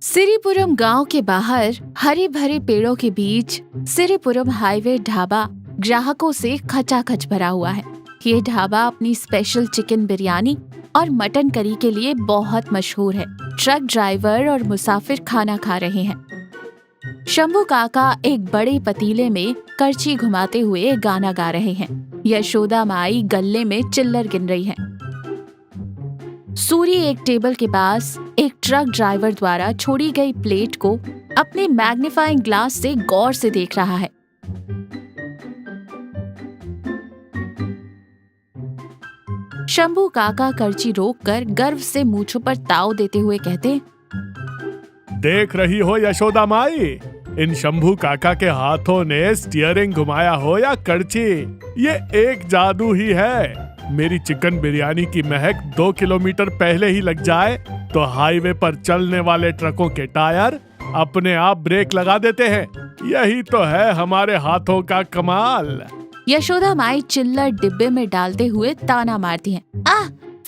सिरीपुरम गांव के बाहर हरे भरे पेड़ों के बीच सिरीपुरम हाईवे ढाबा ग्राहकों से खचाखच भरा हुआ है। ये ढाबा अपनी स्पेशल चिकन बिरयानी और मटन करी के लिए बहुत मशहूर है। ट्रक ड्राइवर और मुसाफिर खाना खा रहे हैं। शंभू काका एक बड़े पतीले में करछी घुमाते हुए गाना गा रहे हैं। यशोदा माई गल्ले में चिल्लर गिन रही है। सूरी एक टेबल के पास एक ट्रक ड्राइवर द्वारा छोड़ी गई प्लेट को अपने मैग्नीफाइंग ग्लास से गौर से देख रहा है। शंभू काका करची रोककर गर्व से मूंछों पर ताव देते हुए कहते, देख रही हो यशोदा माई, इन शंभू काका के हाथों ने स्टीयरिंग घुमाया हो या करची, ये एक जादू ही है। मेरी चिकन बिरयानी की महक 2 किलोमीटर पहले ही लग जाए तो हाईवे पर चलने वाले ट्रकों के टायर अपने आप ब्रेक लगा देते हैं। यही तो है हमारे हाथों का कमाल। यशोदा माई चिल्लर डिब्बे में डालते हुए ताना मारती हैं।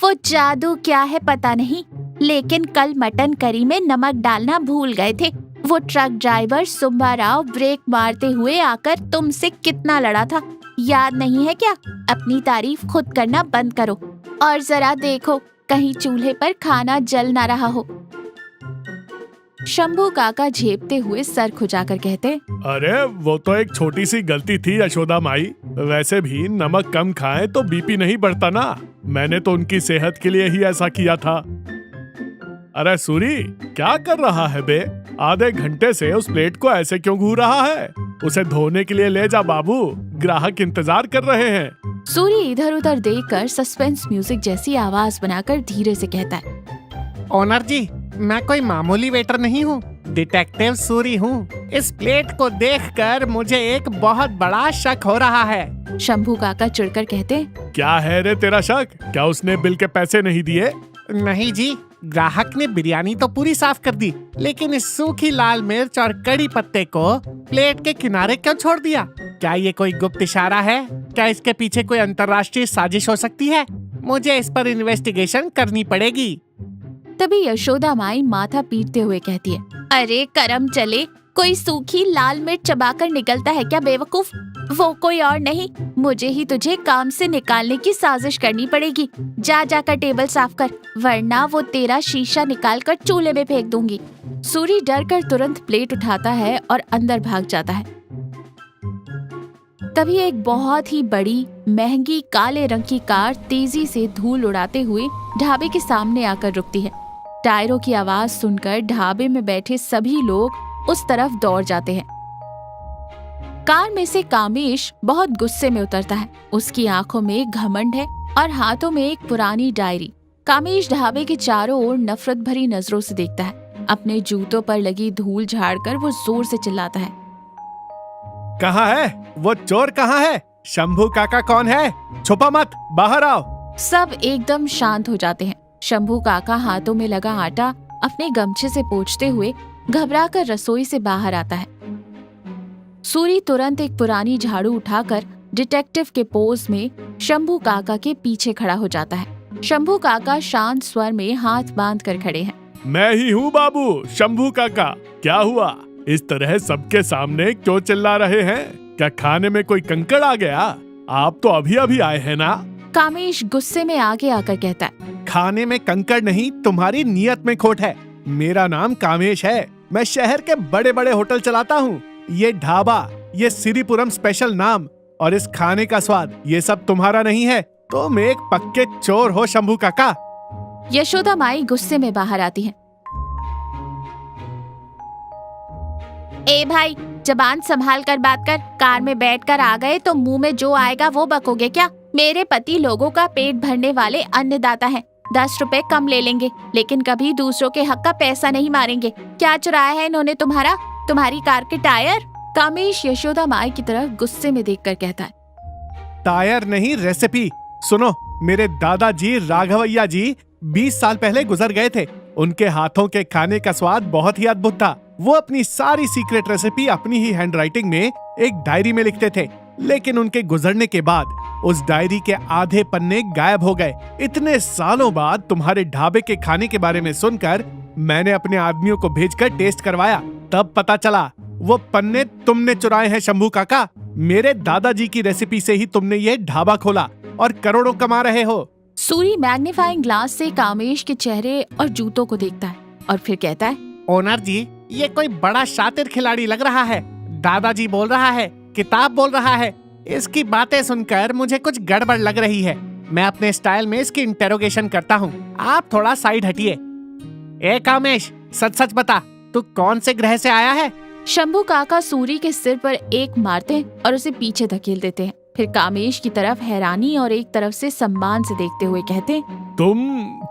वो जादू क्या है पता नहीं, लेकिन कल मटन करी में नमक डालना भूल गए थे। वो truck driver Subba Rao brake मारते हुए आकर तुमसे कितना लड़ा था, याद नहीं है क्या? अपनी तारीफ खुद करना बंद करो और जरा देखो कहीं चूल्हे पर खाना जल ना रहा हो। शंभू काका झेपते हुए सर खुजाकर कहते, अरे वो तो एक छोटी सी गलती थी यशोदा माई। वैसे भी नमक कम खाएं तो बीपी नहीं बढ़ता ना। मैंने तो उनकी सेहत के लिए ही ऐसा किया था। अरे सूरी, क्या कर रहा है बे? आधे घंटे से उस प्लेट को ऐसे क्यों घूर रहा है? उसे धोने के लिए ले जा बाबू, ग्राहक इंतजार कर रहे हैं। सूरी इधर उधर देखकर सस्पेंस म्यूजिक जैसी आवाज बनाकर धीरे से कहता है, ओनर जी, मैं कोई मामूली वेटर नहीं हूँ, डिटेक्टिव सूरी हूँ। इस प्लेट को देखकर मुझे एक बहुत बड़ा शक हो रहा है। शंभू काका चिढ़कर कहते, क्या है रे तेरा शक? क्या उसने बिल के पैसे नहीं दिए? नहीं जी, ग्राहक ने बिरयानी तो पूरी साफ कर दी, लेकिन इस सूखी लाल मिर्च और कड़ी पत्ते को प्लेट के किनारे क्यों छोड़ दिया? क्या ये कोई गुप्त इशारा है? क्या इसके पीछे कोई अंतर्राष्ट्रीय साजिश हो सकती है? मुझे इस पर इन्वेस्टिगेशन करनी पड़ेगी। तभी यशोदा माई माथा पीटते हुए कहती है, अरे करम चले, कोई सूखी लाल मिर्च चबाकर निकलता है क्या बेवकूफ? वो कोई और नहीं, मुझे ही तुझे काम से निकालने की साजिश करनी पड़ेगी। जा जाकर टेबल साफ कर, वरना वो तेरा शीशा निकालकर चूल्हे में फेंक दूंगी। सूरी डर कर तुरंत प्लेट उठाता है और अंदर भाग जाता है। तभी एक बहुत ही बड़ी महंगी काले रंग की कार तेजी से धूल उड़ाते हुए ढाबे के सामने आकर रुकती है। टायरों की आवाज सुनकर ढाबे में बैठे सभी लोग उस तरफ दौड़ जाते हैं। कार में से कामेश बहुत गुस्से में उतरता है। उसकी आंखों में घमंड है और हाथों में एक पुरानी डायरी। कामेश ढाबे के चारों ओर नफरत भरी नजरों से देखता है। अपने जूतों पर लगी धूल झाड़कर वो जोर से चिल्लाता है, कहाँ है वो चोर? कहाँ है? शंभू काका कौन है? छुपा मत, बाहर आओ। सब एकदम शांत हो जाते हैं। शंभू काका हाथों में लगा आटा अपने गमछे से पोंछते हुए घबराकर रसोई से बाहर आता है। सूरी तुरंत एक पुरानी झाड़ू उठाकर डिटेक्टिव के पोज में शंभू काका के पीछे खड़ा हो जाता है। शंभू काका शांत स्वर में हाथ बांध कर खड़े हैं। मैं ही हूँ बाबू, शंभू काका। क्या हुआ? इस तरह सबके सामने क्यों चिल्ला रहे हैं? क्या खाने में कोई कंकड़ आ गया? आप तो अभी अभी आए हैं ना? कामेश गुस्से में आगे आकर कहता है, खाने में कंकड़ नहीं, तुम्हारी नियत में खोट है। मेरा नाम कामेश है, मैं शहर के बड़े बड़े होटल चलाता हूँ। ये ढाबा, ये सिरीपुरम स्पेशल नाम और इस खाने का स्वाद, ये सब तुम्हारा नहीं है। तुम एक पक्के चोर हो शंभू काका। यशोदा माई गुस्से में बाहर आती है। ए भाई, जबान संभाल कर बात कर। कार में बैठकर आ गए तो मुंह में जो आएगा वो बकोगे क्या? मेरे पति लोगों का पेट भरने वाले अन्नदाता हैं। 10 रुपए कम ले लेंगे, लेकिन कभी दूसरों के हक का पैसा नहीं मारेंगे। क्या चुराया है इन्होंने तुम्हारी कार के टायर? कामेश यशोदा माई की तरफ गुस्से में देखकर कहता है, टायर नहीं, रेसिपी। सुनो, मेरे दादाजी राघवैया जी 20 साल पहले गुजर गए थे। उनके हाथों के खाने का स्वाद बहुत ही अद्भुत था। वो अपनी सारी सीक्रेट रेसिपी अपनी ही हैंडराइटिंग में एक डायरी में लिखते थे। लेकिन उनके गुजरने के बाद उस डायरी के आधे पन्ने गायब हो गए। इतने सालों बाद तुम्हारे ढाबे के खाने के बारे में सुनकर मैंने अपने आदमियों को भेजकर टेस्ट करवाया, तब पता चला वो पन्ने तुमने चुराए हैं शंभू काका। मेरे दादाजी की रेसिपी से ही तुमने ये ढाबा खोला और करोड़ों कमा रहे हो। सूरी मैग्नीफाइंग ग्लास से कामेश के चेहरे और जूतों को देखता है और फिर कहता है, ओनर जी, ये कोई बड़ा शातिर खिलाड़ी लग रहा है। दादाजी बोल रहा है, किताब बोल रहा है। इसकी बातें सुनकर मुझे कुछ गड़बड़ लग रही है। मैं अपने स्टाइल में इसकी इंटेरोगेशन करता हूँ। आप थोड़ा साइड हटिए। ए कामेश, सच सच बता, तू कौन से ग्रह से आया है? शंभू काका सूरी के सिर पर एक मारते हैं और उसे पीछे धकेल देते हैं। फिर कामेश की तरफ हैरानी और एक तरफ से सम्मान से देखते हुए कहते हैं,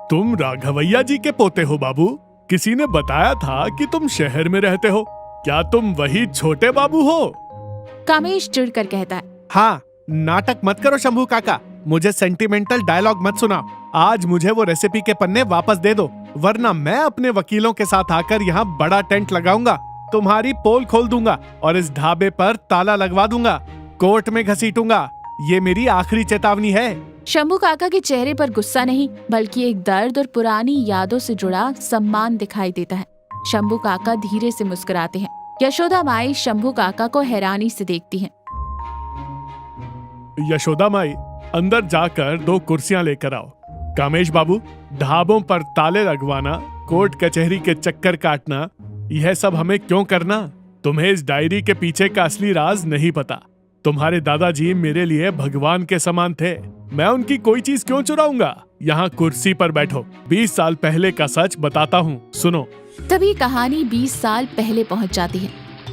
तुम राघवैया जी के पोते हो बाबू। किसी ने बताया था कि तुम शहर में रहते हो। क्या तुम वही छोटे बाबू हो? कामेश चिढ़कर कहता है, हाँ, नाटक मत करो शंभू काका, मुझे सेंटिमेंटल डायलॉग मत सुनाओ। आज मुझे वो रेसिपी के पन्ने वापस दे दो, वरना मैं अपने वकीलों के साथ आकर यहाँ बड़ा टेंट लगाऊंगा, तुम्हारी पोल खोल दूंगा और इस ढाबे पर ताला लगवा दूंगा, कोर्ट में घसीटूंगा। ये मेरी आखिरी चेतावनी है। शंभू काका के चेहरे पर गुस्सा नहीं बल्कि एक दर्द और पुरानी यादों से जुड़ा सम्मान दिखाई देता है। शंभू काका धीरे से मुस्कुराते हैं। यशोदा माई शंभू काका को हैरानी से देखती हैं। यशोदा माई, अंदर जाकर 2 कुर्सियां लेकर आओ। कामेश बाबू, ढाबों पर ताले लगवाना, कोर्ट कचहरी के चक्कर काटना, यह सब हमें क्यों करना? तुम्हें इस डायरी के पीछे का असली राज नहीं पता। तुम्हारे दादाजी मेरे लिए भगवान के समान थे। मैं उनकी कोई चीज क्यों चुराऊंगा? यहाँ कुर्सी पर बैठो, 20 साल पहले का सच बताता हूँ, सुनो। तभी कहानी 20 साल पहले पहुँच जाती है।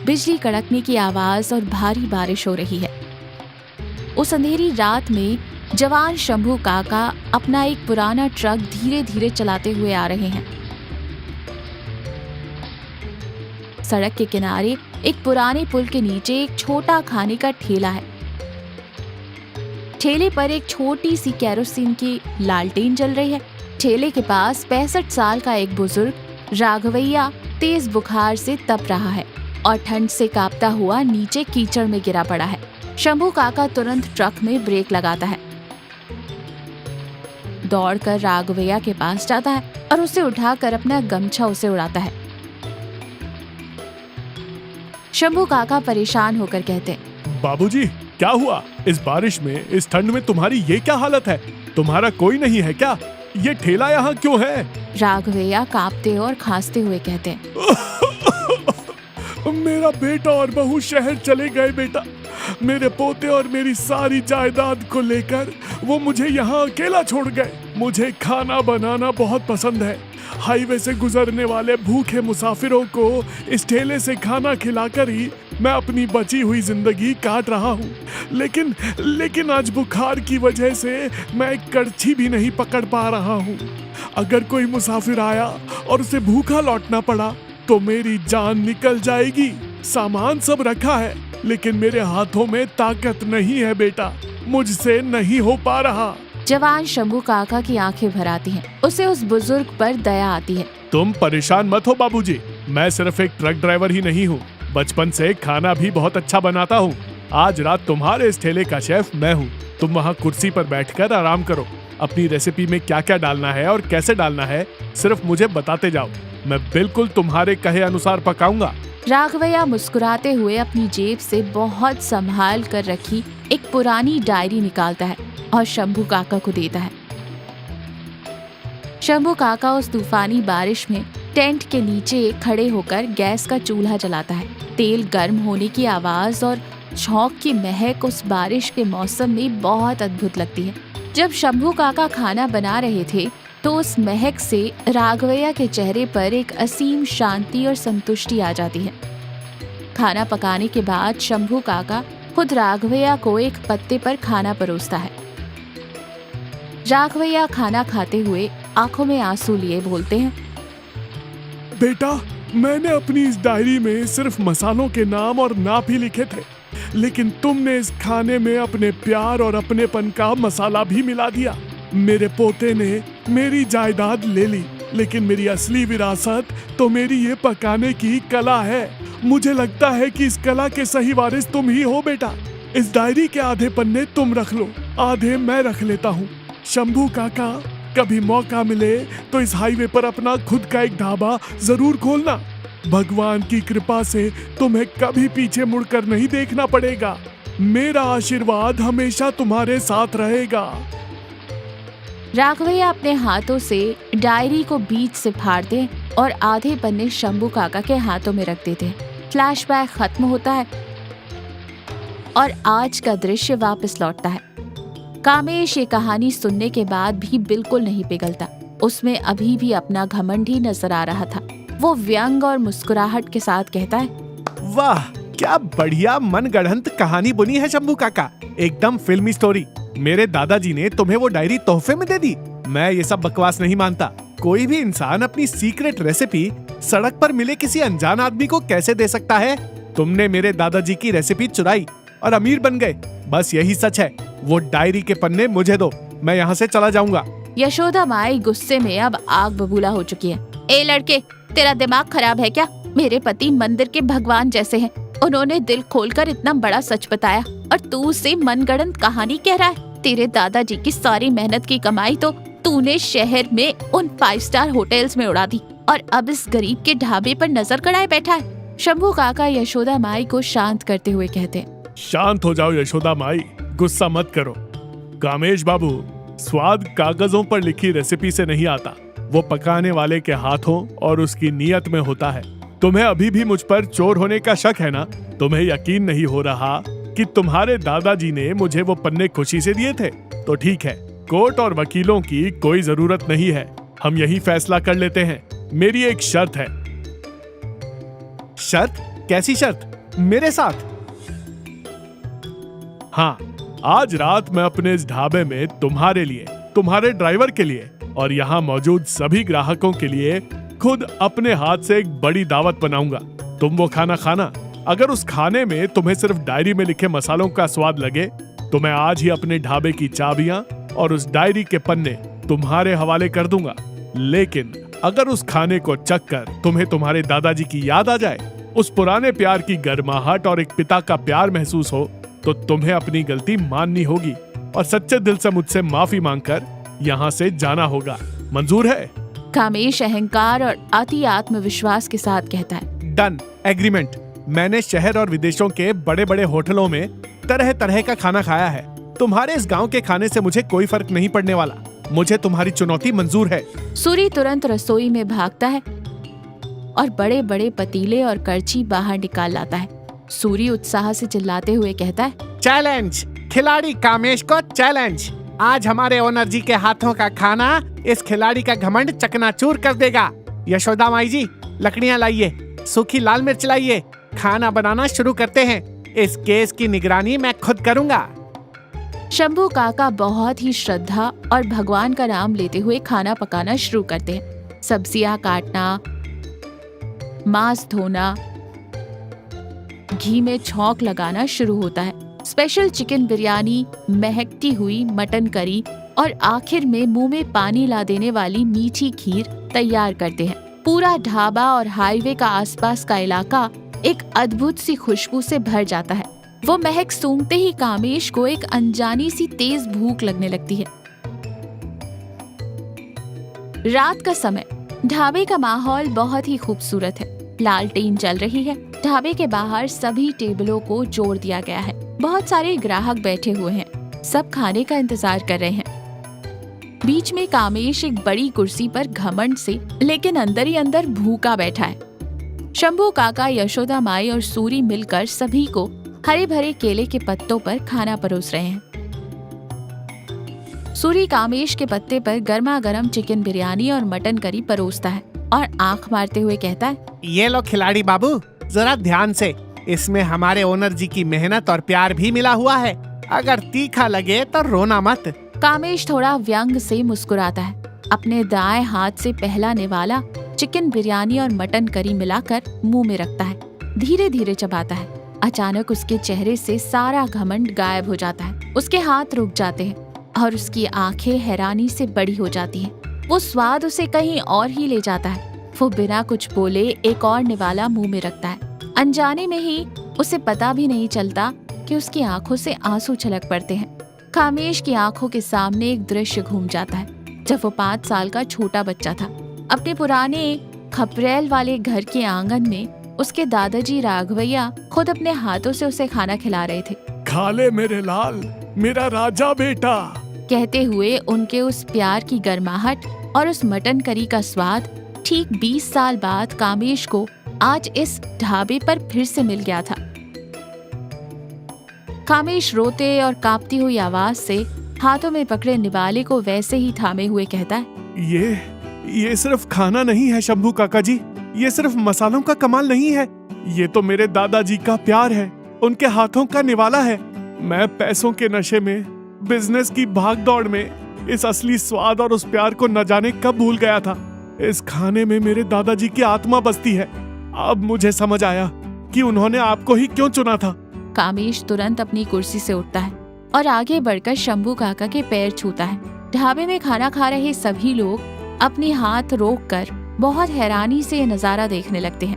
बिजली कड़कने की आवाज और भारी बारिश हो रही है। उस अंधेरी रात में जवान शंभू काका अपना एक पुराना ट्रक धीरे धीरे चलाते हुए आ रहे हैं। सड़क के किनारे एक पुराने पुल के नीचे एक छोटा खाने का ठेला है। ठेले पर एक छोटी सी केरोसिन की लालटेन जल रही है। ठेले के पास 65 साल का एक बुजुर्ग राघवैया तेज बुखार से तप रहा है और ठंड से कांपता हुआ नीचे कीचड़ में गिरा पड़ा है। शंभू काका तुरंत ट्रक में ब्रेक लगाता है, दौड़कर राघवैया के पास जाता है और उसे उठाकर अपना गमछा उसे उड़ाता है। शंभू काका परेशान होकर कहते हैं, बाबूजी, क्या हुआ? इस बारिश में, इस ठंड में तुम्हारी ये क्या हालत है? तुम्हारा कोई नहीं है क्या? ये ठेला यहाँ क्यों है? राघवैया कांपते और खांसते हुए कहते हैं, मेरा बेटा और बहू शहर चले गए बेटा। मेरे पोते और मेरी सारी जायदाद को लेकर वो मुझे यहाँ अकेला छोड़ गए। मुझे खाना बनाना बहुत पसंद है। हाईवे से गुजरने वाले भूखे मुसाफिरों को इस ठेले से खाना खिलाकर ही मैं अपनी बची हुई जिंदगी काट रहा हूँ। लेकिन आज बुखार की वजह से मैं एक कड़छी भी नहीं पकड़ पा रहा हूँ। अगर कोई मुसाफिर आया और उसे भूखा लौटना पड़ा तो मेरी जान निकल जाएगी। सामान सब रखा है, लेकिन मेरे हाथों में ताकत नहीं है बेटा, मुझसे नहीं हो पा रहा। जवान शंभू काका की आंखें भर आती हैं। उसे उस बुजुर्ग पर दया आती है। तुम परेशान मत हो बाबूजी, मैं सिर्फ एक ट्रक ड्राइवर ही नहीं हूँ, बचपन से खाना भी बहुत अच्छा बनाता हूँ। आज रात तुम्हारे इस ठेले का शेफ मैं हूँ। तुम वहाँ कुर्सी पर बैठकर आराम करो। अपनी रेसिपी में क्या क्या डालना है और कैसे डालना है सिर्फ मुझे बताते जाओ। मैं बिल्कुल तुम्हारे कहे अनुसार पकाऊंगा। राघवैया मुस्कुराते हुए अपनी जेब से बहुत संभाल कर रखी एक पुरानी डायरी निकालता है और शंभू काका को देता है। शंभू काका उस तूफानी बारिश में टेंट के नीचे खड़े होकर गैस का चूल्हा जलाता है। तेल गर्म होने की आवाज और छौंक की महक उस बारिश के मौसम में बहुत अद्भुत लगती है। जब शंभू काका खाना बना रहे थे तो उस महक से राघवैया के चेहरे पर एक असीम शांति और संतुष्टि आ जाती है। खाना पकाने के बाद शंभू काका खुद राघवैया को एक पत्ते पर खाना परोसता है। राघवैया खाना खाते हुए आंखों में आंसू लिए बोलते हैं, बेटा, मैंने अपनी इस डायरी में सिर्फ मसालों के नाम और नाप ही लिखे थे, लेकिन तुमने इस खाने में अपने प्यार और अपनेपन का मसाला भी मिला दिया। मेरे पोते ने मेरी जायदाद ले ली, लेकिन मेरी असली विरासत तो मेरी ये पकाने की कला है। मुझे लगता है कि इस कला के सही वारिस तुम ही हो बेटा। इस डायरी के आधे पन्ने तुम रख लो, आधे मैं रख लेता हूँ। शंभू काका, कभी मौका मिले तो इस हाईवे पर अपना खुद का एक ढाबा जरूर खोलना। भगवान की कृपा से तुम्हें कभी पीछे मुड़कर नहीं देखना पड़ेगा। मेरा आशीर्वाद हमेशा तुम्हारे साथ रहेगा। राघवैया अपने हाथों से डायरी को बीच से फाड़ते और आधे पन्ने शंभू काका के हाथों में रख देते। फ्लैशबैक खत्म होता है और आज का दृश्य वापस लौटता है। कामेश ये कहानी सुनने के बाद भी बिल्कुल नहीं पिघलता। उसमें अभी भी अपना घमंड ही नजर आ रहा था। वो व्यंग और मुस्कुराहट के साथ कहता है, वाह, क्या बढ़िया मनगढ़ंत कहानी बुनी है शंभू काका, एकदम फिल्मी स्टोरी। मेरे दादाजी ने तुम्हें वो डायरी तोहफे में दे दी। मैं ये सब बकवास नहीं मानता। कोई भी इंसान अपनी सीक्रेट रेसिपी सड़क पर मिले किसी अनजान आदमी को कैसे दे सकता है? तुमने मेरे दादाजी की रेसिपी चुराई और अमीर बन गए, बस यही सच है। वो डायरी के पन्ने मुझे दो, मैं यहाँ से चला जाऊंगा। यशोदा माई गुस्से में अब आग बबूला हो चुकी है। ए लड़के, तेरा दिमाग खराब है क्या? मेरे पति मंदिर के भगवान जैसे हैं। उन्होंने दिल खोलकर इतना बड़ा सच बताया और तू उसे मनगढ़ंत कहानी कह रहा है। तेरे दादाजी की सारी मेहनत की कमाई तो तूने शहर में उन 5 स्टार होटल्स में उड़ा दी और अब इस गरीब के ढाबे पर नजर गड़ाए बैठा है। शंभू काका यशोदा माई को शांत करते हुए कहते, शांत हो जाओ यशोदा माई, गुस्सा मत करो। कामेश बाबू, स्वाद कागजों पर लिखी रेसिपी से नहीं आता, वो पकाने वाले के हाथों और उसकी नीयत में होता है। तुम्हें अभी भी मुझ पर चोर होने का शक है ना? तुम्हें यकीन नहीं हो रहा कि तुम्हारे दादाजी ने मुझे वो पन्ने खुशी से दिए थे? तो ठीक है, कोर्ट और वकीलों की कोई जरूरत नहीं है, हम यही फैसला कर लेते हैं। मेरी एक शर्त है। शर्त? कैसी शर्त? मेरे साथ? हाँ, आज रात मैं अपने इस ढाबे में तुम्हारे लिए, तुम्हारे ड्राइवर के लिए और यहाँ मौजूद सभी ग्राहकों के लिए खुद अपने हाथ से एक बड़ी दावत बनाऊंगा। तुम वो खाना खाना। अगर उस खाने में तुम्हें सिर्फ डायरी में लिखे मसालों का स्वाद लगे तो मैं आज ही अपने ढाबे की चाबियां और उस डायरी के पन्ने तुम्हारे हवाले कर दूंगा। लेकिन अगर उस खाने को चखकर तुम्हें तुम्हारे दादाजी की याद आ जाए, उस पुराने प्यार की गर्माहट और एक पिता का प्यार महसूस हो, तो तुम्हें अपनी गलती माननी होगी और सच्चे दिल से मुझसे माफी मांगकर यहाँ से जाना होगा। मंजूर है? कामेश अहंकार और अति आत्मविश्वास के साथ कहता है, डन, एग्रीमेंट। मैंने शहर और विदेशों के बड़े बड़े होटलों में तरह तरह का खाना खाया है। तुम्हारे इस गांव के खाने से मुझे कोई फर्क नहीं पड़ने वाला। मुझे तुम्हारी चुनौती मंजूर है। सूरी तुरंत रसोई में भागता है और बड़े बड़े पतीले और करछी बाहर निकाल लाता है। सूरी उत्साह से चिल्लाते हुए कहता है, चैलेंज, खिलाड़ी कामेश को चैलेंज। आज हमारे ओनर जी के हाथों का खाना इस खिलाड़ी का घमंड चकनाचूर कर देगा। यशोदा माई जी, लकड़ियां लाइए, सूखी लाल मिर्च लाइए, खाना बनाना शुरू करते हैं। इस केस की निगरानी मैं खुद करूंगा। शंभू काका बहुत ही श्रद्धा और भगवान का नाम लेते हुए खाना पकाना शुरू करते हैं। सब्जियां काटना, मांस धोना, घी में छौंक लगाना शुरू होता है। स्पेशल चिकन बिरयानी, महकती हुई मटन करी और आखिर में मुंह में पानी ला देने वाली मीठी खीर तैयार करते हैं। पूरा ढाबा और हाईवे का आसपास का इलाका एक अद्भुत सी खुशबू से भर जाता है। वो महक सूंघते ही कामेश को एक अनजानी सी तेज भूख लगने लगती है। रात का समय, ढाबे का माहौल बहुत ही खूबसूरत है। लालटेन जल रही है। ढाबे के बाहर सभी टेबलों को जोड़ दिया गया है। बहुत सारे ग्राहक बैठे हुए हैं, सब खाने का इंतजार कर रहे हैं। बीच में कामेश एक बड़ी कुर्सी पर घमंड से लेकिन अंदर ही अंदर भूखा बैठा है। शंभू काका, यशोदा माई और सूरी मिलकर सभी को हरे भरे केले के पत्तों पर खाना परोस रहे हैं। सूरी कामेश के पत्ते पर गर्मा गर्म चिकन बिरयानी और मटन करी परोसता है और आंख मारते हुए कहता है, ये लो खिलाड़ी बाबू, जरा ध्यान से। इसमें हमारे ओनर जी की मेहनत और प्यार भी मिला हुआ है। अगर तीखा लगे तो रोना मत। कामेश थोड़ा व्यंग से मुस्कुराता है। अपने दाएं हाथ से पहला निवाला चिकन बिरयानी और मटन करी मिलाकर मुंह में रखता है। धीरे धीरे चबाता है। अचानक उसके चेहरे से सारा घमंड गायब हो जाता है। उसके हाथ रुक जाते हैं और उसकी आंखें हैरानी से बड़ी हो जाती हैं। वो स्वाद उसे कहीं और ही ले जाता है। वो बिना कुछ बोले एक और निवाला मुंह में रखता है। अनजाने में ही उसे पता भी नहीं चलता कि उसकी आंखों से आंसू छलक पड़ते हैं। कामेश की आंखों के सामने एक दृश्य घूम जाता है जब वो 5 साल का छोटा बच्चा था। अपने पुराने खपरेल वाले घर के आंगन में उसके दादाजी राघवैया खुद अपने हाथों से उसे खाना खिला रहे थे। खा ले मेरे लाल, मेरा राजा बेटा। कहते हुए उनके उस प्यार की गर्माहट और उस मटन करी का स्वाद ठीक 20 साल बाद कामेश को आज इस ढाबे पर फिर से मिल गया था। कामेश रोते और कांपती हुई आवाज से हाथों में पकड़े निवाले को वैसे ही थामे हुए कहता है, ये सिर्फ खाना नहीं है शंभू काका जी, ये सिर्फ मसालों का कमाल नहीं है, ये तो मेरे दादाजी का प्यार है, उनके हाथों का निवाला है। मैं पैसों के नशे में, बिजनेस की भागदौड़ में इस असली स्वाद और उस प्यार को न जाने कब भूल गया था। इस खाने में मेरे दादाजी की आत्मा बसती है। अब मुझे समझ आया कि उन्होंने आपको ही क्यों चुना था। कामेश तुरंत अपनी कुर्सी से उठता है और आगे बढ़कर शंभू काका के पैर छूता है। ढाबे में खाना खा रहे सभी लोग अपने हाथ रोककर बहुत हैरानी से ये नजारा देखने लगते हैं।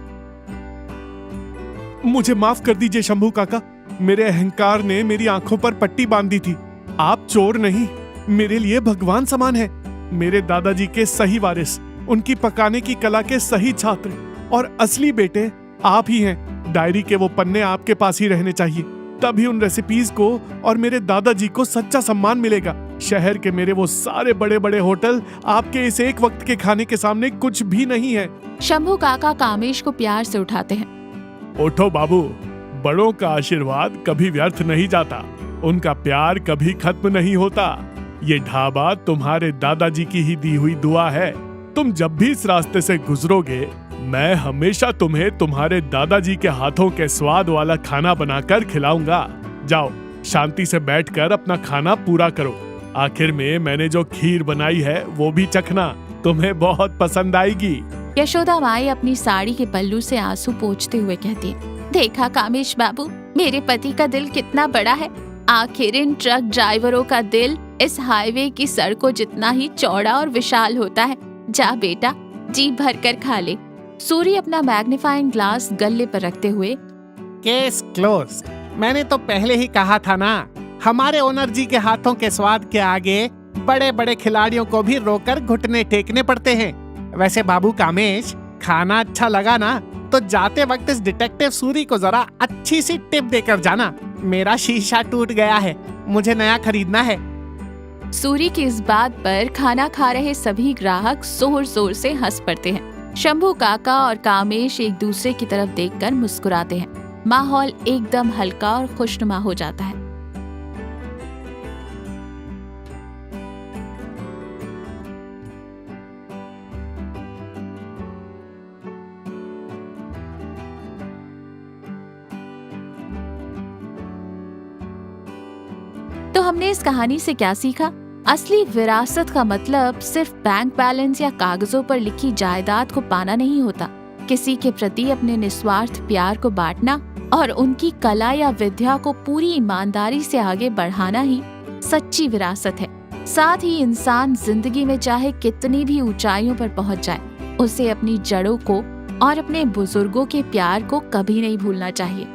मुझे माफ कर दीजिए शंभू काका, मेरे अहंकार ने मेरी आंखों पर पट्टी बांध दी थी। आप चोर नहीं, मेरे लिए भगवान समान है। मेरे दादाजी के सही वारिस, उनकी पकाने की कला के सही छात्र और असली बेटे आप ही हैं। डायरी के वो पन्ने आपके पास ही रहने चाहिए, तभी उन रेसिपीज को और मेरे दादाजी को सच्चा सम्मान मिलेगा। शहर के मेरे वो सारे बड़े बड़े होटल आपके इस एक वक्त के खाने के सामने कुछ भी नहीं है। शंभू काका कामेश को प्यार से उठाते हैं। उठो बाबू, बड़ों का आशीर्वाद कभी व्यर्थ नहीं जाता, उनका प्यार कभी खत्म नहीं होता। ये ढाबा तुम्हारे दादाजी की ही दी हुई दुआ है। तुम जब भी इस रास्ते से गुजरोगे, मैं हमेशा तुम्हें तुम्हारे दादाजी के हाथों के स्वाद वाला खाना बनाकर खिलाऊंगा। जाओ, शांति से बैठकर अपना खाना पूरा करो। आखिर में मैंने जो खीर बनाई है वो भी चखना, तुम्हें बहुत पसंद आएगी। यशोदा माई अपनी साड़ी के पल्लू से आंसू पोंछते हुए कहती है, देखा कामेश बाबू, मेरे पति का दिल कितना बड़ा है। आखिर इन ट्रक ड्राइवरों का दिल इस हाईवे की सड़कों जितना ही चौड़ा और विशाल होता है। जा बेटा, जी भर कर खा ले। सूरी अपना मैग्नीफाइंग ग्लास गले पर रखते हुए, केस क्लोज। मैंने तो पहले ही कहा था ना, हमारे ओनर जी के हाथों के स्वाद के आगे बड़े बड़े खिलाड़ियों को भी रोकर घुटने टेकने पड़ते हैं। वैसे बाबू कामेश, खाना अच्छा लगा ना तो जाते वक्त इस डिटेक्टिव सूरी को जरा अच्छी सी टिप देकर जाना। मेरा शीशा टूट गया है, मुझे नया खरीदना है। सूरी की इस बात पर खाना खा रहे सभी ग्राहक जोर जोर से हंस पड़ते हैं। शंभू काका और कामेश एक दूसरे की तरफ देखकर मुस्कुराते हैं। माहौल एकदम हल्का और खुशनुमा हो जाता है। तो हमने इस कहानी से क्या सीखा? असली विरासत का मतलब सिर्फ बैंक बैलेंस या कागजों पर लिखी जायदाद को पाना नहीं होता। किसी के प्रति अपने निस्वार्थ प्यार को बांटना और उनकी कला या विद्या को पूरी ईमानदारी से आगे बढ़ाना ही सच्ची विरासत है। साथ ही इंसान जिंदगी में चाहे कितनी भी ऊंचाइयों पर पहुंच जाए, उसे अपनी जड़ों को और अपने बुजुर्गों के प्यार को कभी नहीं भूलना चाहिए।